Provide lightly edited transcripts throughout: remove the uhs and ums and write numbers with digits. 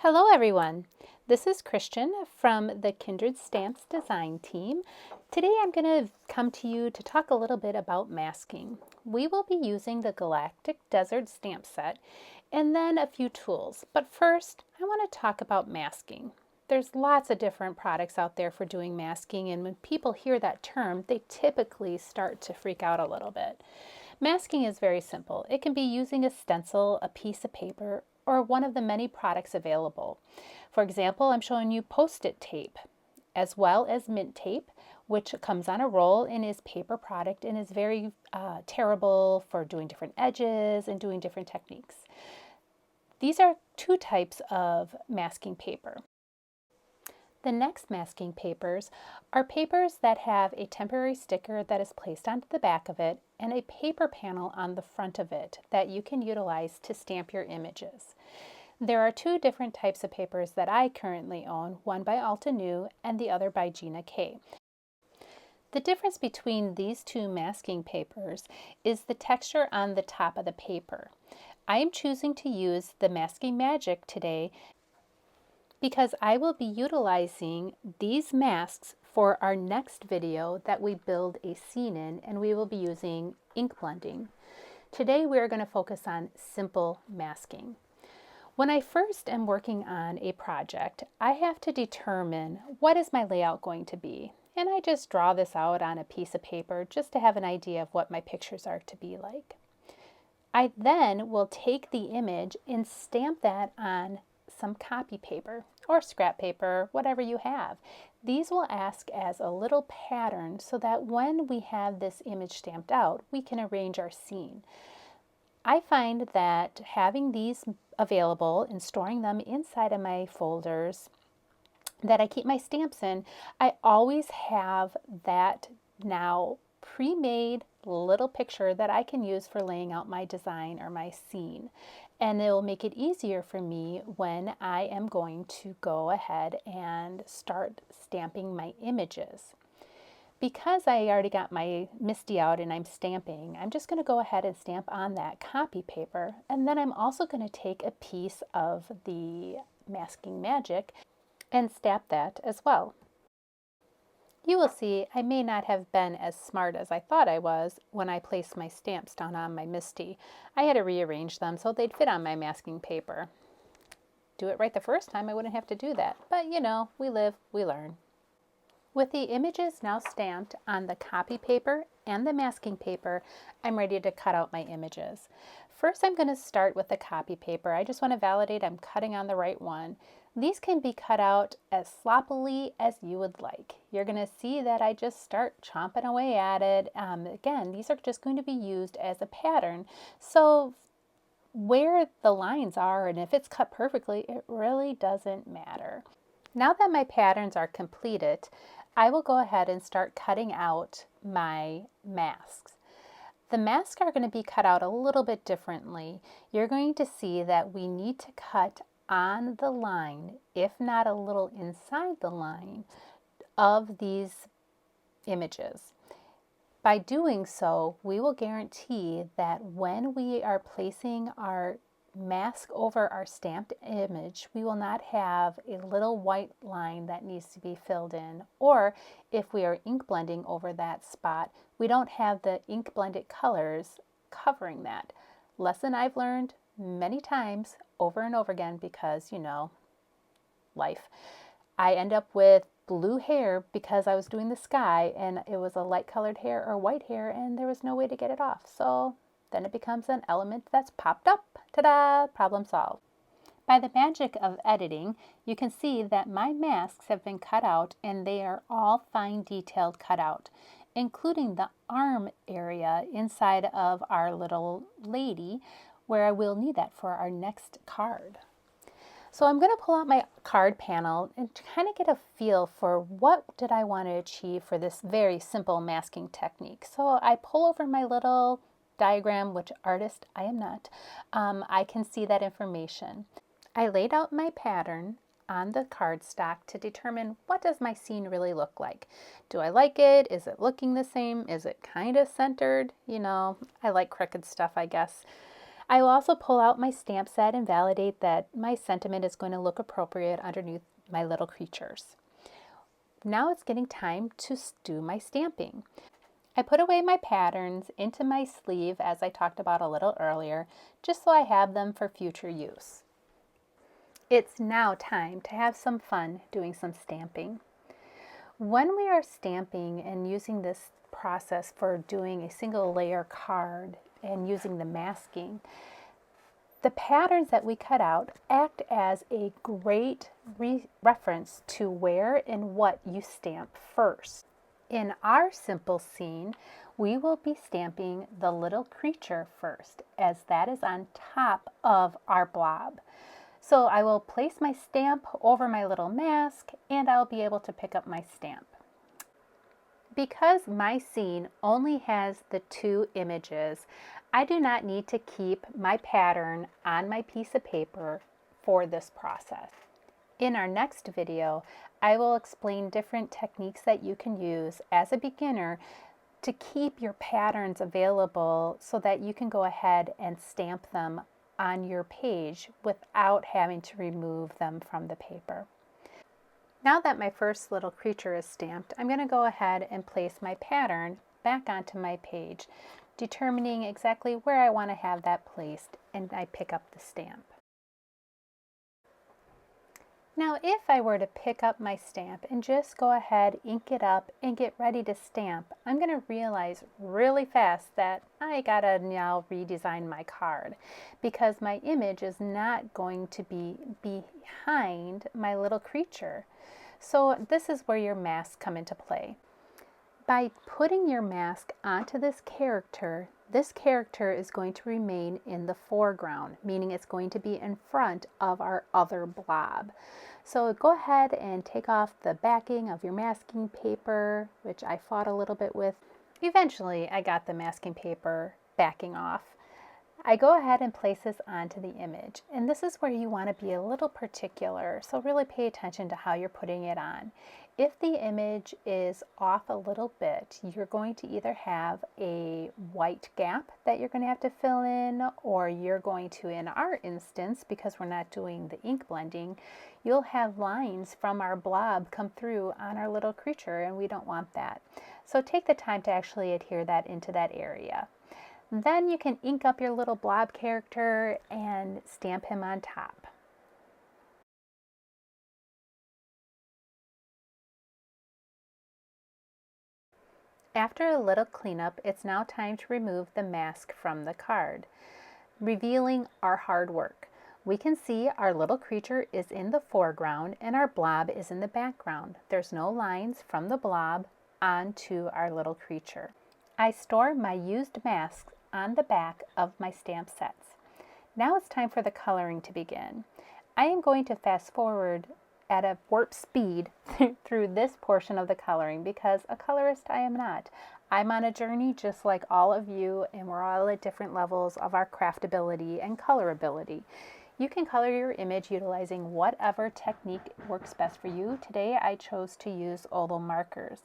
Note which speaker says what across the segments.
Speaker 1: Hello everyone, this is Christian from the Kindred Stamps design team. Today I'm going to come to you to talk a little bit about masking. We will be using the Galactic Desert stamp set and then a few tools. But first, I want to talk about masking. There's lots of different products out there for doing masking, and when people hear that term, they typically start to freak out a little bit. Masking is very simple. It can be using a stencil, a piece of paper, or one of the many products available. For example, I'm showing you Post-it tape, as well as mint tape, which comes on a roll and is paper product and is very terrible for doing different edges and doing different techniques. These are two types of masking paper. The next masking papers are papers that have a temporary sticker that is placed onto the back of it and a paper panel on the front of it that you can utilize to stamp your images. There are two different types of papers that I currently own, one by Altenew and the other by Gina K. The difference between these two masking papers is the texture on the top of the paper. I am choosing to use the Masking Magic today because I will be utilizing these masks for our next video that we build a scene in, and we will be using ink blending. Today we are going to focus on simple masking. When I first am working on a project, I have to determine what is my layout going to be. And I just draw this out on a piece of paper just to have an idea of what my pictures are to be like. I then will take the image and stamp that on some copy paper or scrap paper, whatever you have. These will act as a little pattern so that when we have this image stamped out, we can arrange our scene. I find that having these available and storing them inside of my folders that I keep my stamps in, I always have that now pre-made little picture that I can use for laying out my design or my scene. And it will make it easier for me when I am going to go ahead and start stamping my images. Because I already got my MISTI out and I'm stamping, I'm just going to go ahead and stamp on that copy paper. And then I'm also going to take a piece of the Masking Magic and stamp that as well. You will see I may not have been as smart as I thought I was when I placed my stamps down on my MISTI. I had to rearrange them so they'd fit on my masking paper. Do it right the first time, I wouldn't have to do that. But you know, we live, we learn. With the images now stamped on the copy paper and the masking paper, I'm ready to cut out my images. First, I'm going to start with the copy paper. I just want to validate I'm cutting on the right one. These can be cut out as sloppily as you would like. You're going to see that I just start chomping away at it. Again, these are just going to be used as a pattern. So where the lines are and if it's cut perfectly, it really doesn't matter. Now that my patterns are completed, I will go ahead and start cutting out my masks. The masks are going to be cut out a little bit differently. You're going to see that we need to cut on the line, if not a little inside the line, of these images. By doing so, we will guarantee that when we are placing our mask over our stamped image, we will not have a little white line that needs to be filled in, or if we are ink blending over that spot, we don't have the ink blended colors covering that. Lesson I've learned many times over and over again because, you know, life. I end up with blue hair because I was doing the sky and it was a light colored hair or white hair and there was no way to get it off. So then it becomes an element that's popped up. Ta-da! Problem solved. By the magic of editing, you can see that my masks have been cut out and they are all fine detailed cut out, including the arm area inside of our little lady, where I will need that for our next card. So I'm going to pull out my card panel and kind of get a feel for what did I want to achieve for this very simple masking technique. So I pull over my little diagram, which artist I am not. I can see that information. I laid out my pattern on the cardstock to determine what does my scene really look like. Do I like it? Is it looking the same? Is it kind of centered? You know, I like crooked stuff, I guess. I will also pull out my stamp set and validate that my sentiment is going to look appropriate underneath my little creatures. Now it's getting time to do my stamping. I put away my patterns into my sleeve, as I talked about a little earlier, just so I have them for future use. It's now time to have some fun doing some stamping. When we are stamping and using this process for doing a single layer card and using the masking, the patterns that we cut out act as a great reference to where and what you stamp first. In our simple scene, we will be stamping the little creature first, as that is on top of our blob. So I will place my stamp over my little mask and I'll be able to pick up my stamp. Because my scene only has the two images, I do not need to keep my pattern on my piece of paper for this process. In our next video, I will explain different techniques that you can use as a beginner to keep your patterns available so that you can go ahead and stamp them on your page without having to remove them from the paper. Now that my first little creature is stamped, I'm going to go ahead and place my pattern back onto my page, determining exactly where I want to have that placed, and I pick up the stamp. Now if I were to pick up my stamp and just go ahead, ink it up, and get ready to stamp, I'm going to realize really fast that I gotta now redesign my card because my image is not going to be behind my little creature. So this is where your masks come into play. By putting your mask onto this character is going to remain in the foreground, meaning it's going to be in front of our other blob. So go ahead and take off the backing of your masking paper, which I fought a little bit with. Eventually, I got the masking paper backing off. I go ahead and place this onto the image, and this is where you want to be a little particular, so really pay attention to how you're putting it on. If the image is off a little bit, you're going to either have a white gap that you're going to have to fill in, or you're going to, in our instance, because we're not doing the ink blending, you'll have lines from our blob come through on our little creature, and we don't want that. So take the time to actually adhere that into that area. Then you can ink up your little blob character and stamp him on top. After a little cleanup, it's now time to remove the mask from the card, revealing our hard work. We can see our little creature is in the foreground and our blob is in the background. There's no lines from the blob onto our little creature. I store my used masks on the back of my stamp sets. Now it's time for the coloring to begin. I am going to fast forward at a warp speed through this portion of the coloring because a colorist I am not. I'm on a journey just like all of you, and we're all at different levels of our craftability and colorability. You can color your image utilizing whatever technique works best for you. Today I chose to use oval markers.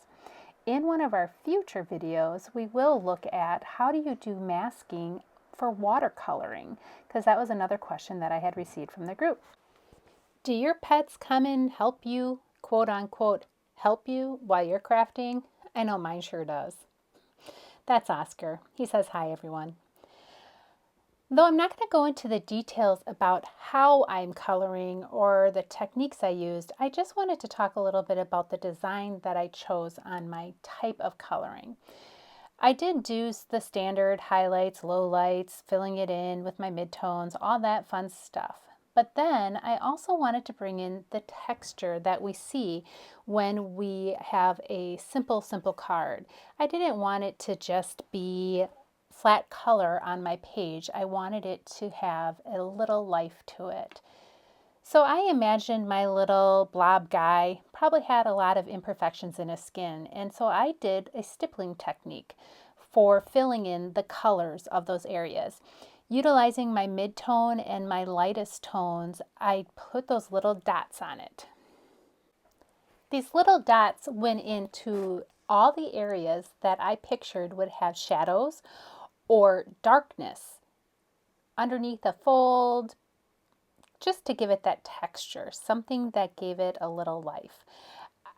Speaker 1: In one of our future videos, we will look at how do you do masking for watercoloring, because that was another question that I had received from the group. Do your pets come and help you, quote unquote, help you while you're crafting? I know mine sure does. That's Oscar. He says hi, everyone. Though I'm not going to go into the details about how I'm coloring or the techniques I used, I just wanted to talk a little bit about the design that I chose on my type of coloring. I did do the standard highlights, lowlights, filling it in with my midtones, all that fun stuff. But then I also wanted to bring in the texture that we see when we have a simple card. I didn't want it to just be flat color on my page. I wanted it to have a little life to it. So I imagined my little blob guy probably had a lot of imperfections in his skin, and so I did a stippling technique for filling in the colors of those areas. Utilizing my mid-tone and my lightest tones, I put those little dots on it. These little dots went into all the areas that I pictured would have shadows or darkness underneath a fold, just to give it that texture, something that gave it a little life.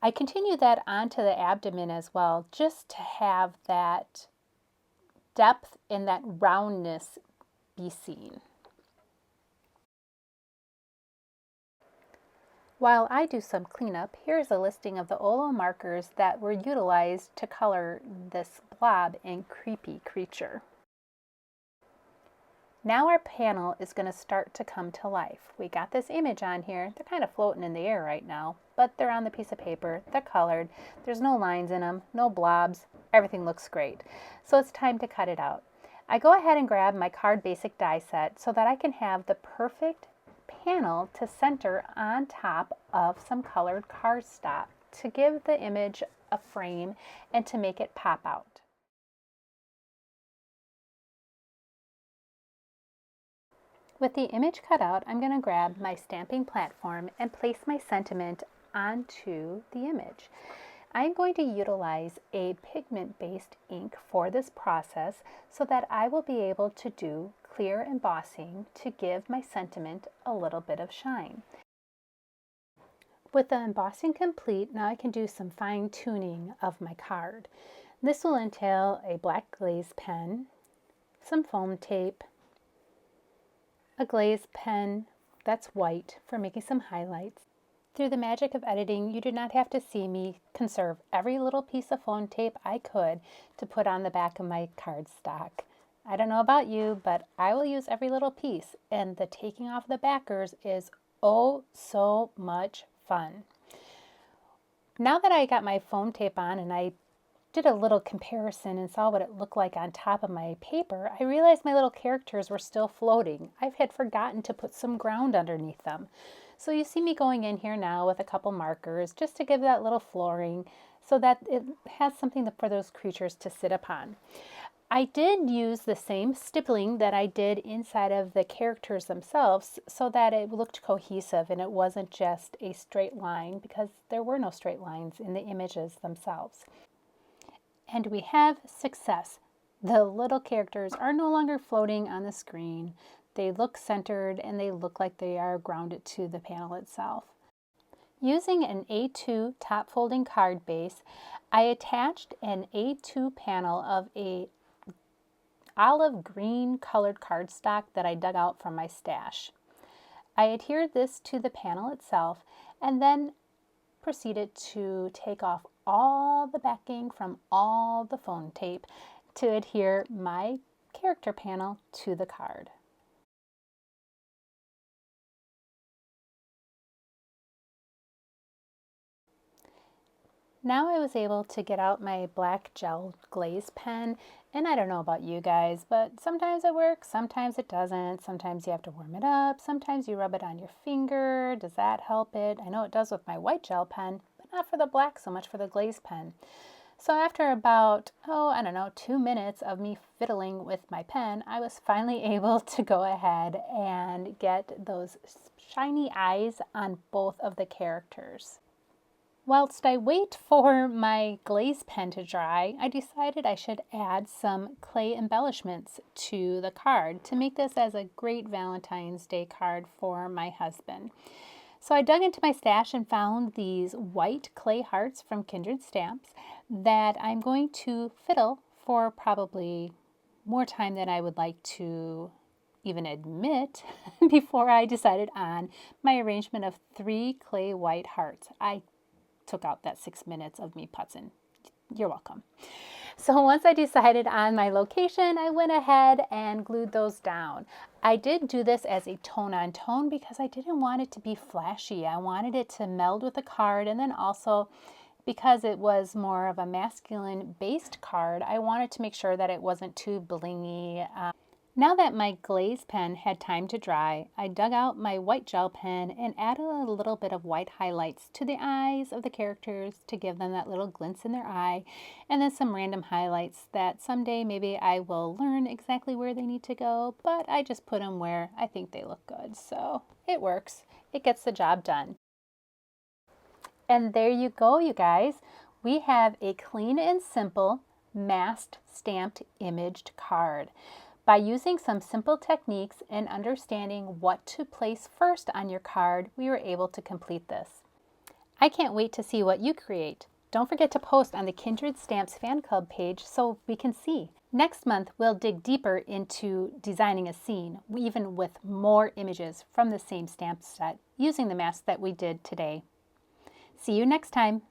Speaker 1: I continue that onto the abdomen as well, just to have that depth and that roundness be seen. While I do some cleanup, here's a listing of the Olo markers that were utilized to color this blob and creepy creature. Now our panel is going to start to come to life. We got this image on here. They're kind of floating in the air right now, but they're on the piece of paper. They're colored. There's no lines in them, no blobs. Everything looks great. So it's time to cut it out. I go ahead and grab my card basic die set so that I can have the perfect panel to center on top of some colored cardstock to give the image a frame and to make it pop out. With the image cut out, I'm going to grab my stamping platform and place my sentiment onto the image. I'm going to utilize a pigment-based ink for this process so that I will be able to do clear embossing to give my sentiment a little bit of shine. With the embossing complete, now I can do some fine tuning of my card. This will entail a black glaze pen, some foam tape, a glaze pen that's white for making some highlights. Through the magic of editing, you do not have to see me conserve every little piece of foam tape I could to put on the back of my cardstock. I don't know about you, but I will use every little piece, and the taking off the backers is oh so much fun. Now that I got my foam tape on and I did a little comparison and saw what it looked like on top of my paper, I realized my little characters were still floating. I had forgotten to put some ground underneath them. So you see me going in here now with a couple markers just to give that little flooring so that it has something for those creatures to sit upon. I did use the same stippling that I did inside of the characters themselves so that it looked cohesive and it wasn't just a straight line, because there were no straight lines in the images themselves. And we have success. The little characters are no longer floating on the screen. They look centered and they look like they are grounded to the panel itself. Using an A2 top folding card base, I attached an A2 panel of a olive green colored cardstock that I dug out from my stash. I adhered this to the panel itself and then proceeded to take off all the backing from all the foam tape to adhere my character panel to the card. Now I was able to get out my black gel glaze pen, and I don't know about you guys, but sometimes it works, sometimes it doesn't. Sometimes you have to warm it up, sometimes you rub it on your finger. Does that help it? I know it does with my white gel pen, but not for the black so much for the glaze pen. So after about, 2 minutes of me fiddling with my pen, I was finally able to go ahead and get those shiny eyes on both of the characters. Whilst I wait for my glaze pen to dry, I decided I should add some clay embellishments to the card to make this as a great Valentine's Day card for my husband. So I dug into my stash and found these white clay hearts from Kindred stamps that I'm going to fiddle for probably more time than I would like to even admit before I decided on my arrangement of 3 clay white hearts. I took out that 6 minutes of me putzing. You're welcome. So once I decided on my location, I went ahead and glued those down. I did do this as a tone on tone because I didn't want it to be flashy. I wanted it to meld with the card, and then also because it was more of a masculine based card, I wanted to make sure that it wasn't too blingy. Now that my glaze pen had time to dry, I dug out my white gel pen and added a little bit of white highlights to the eyes of the characters to give them that little glints in their eye, and then some random highlights that someday maybe I will learn exactly where they need to go, but I just put them where I think they look good. So it works. It gets the job done. And there you go, you guys. We have a clean and simple masked stamped imaged card. By using some simple techniques and understanding what to place first on your card, we were able to complete this. I can't wait to see what you create. Don't forget to post on the Kindred Stamps fan club page so we can see. Next month, we'll dig deeper into designing a scene, even with more images from the same stamp set, using the mask that we did today. See you next time.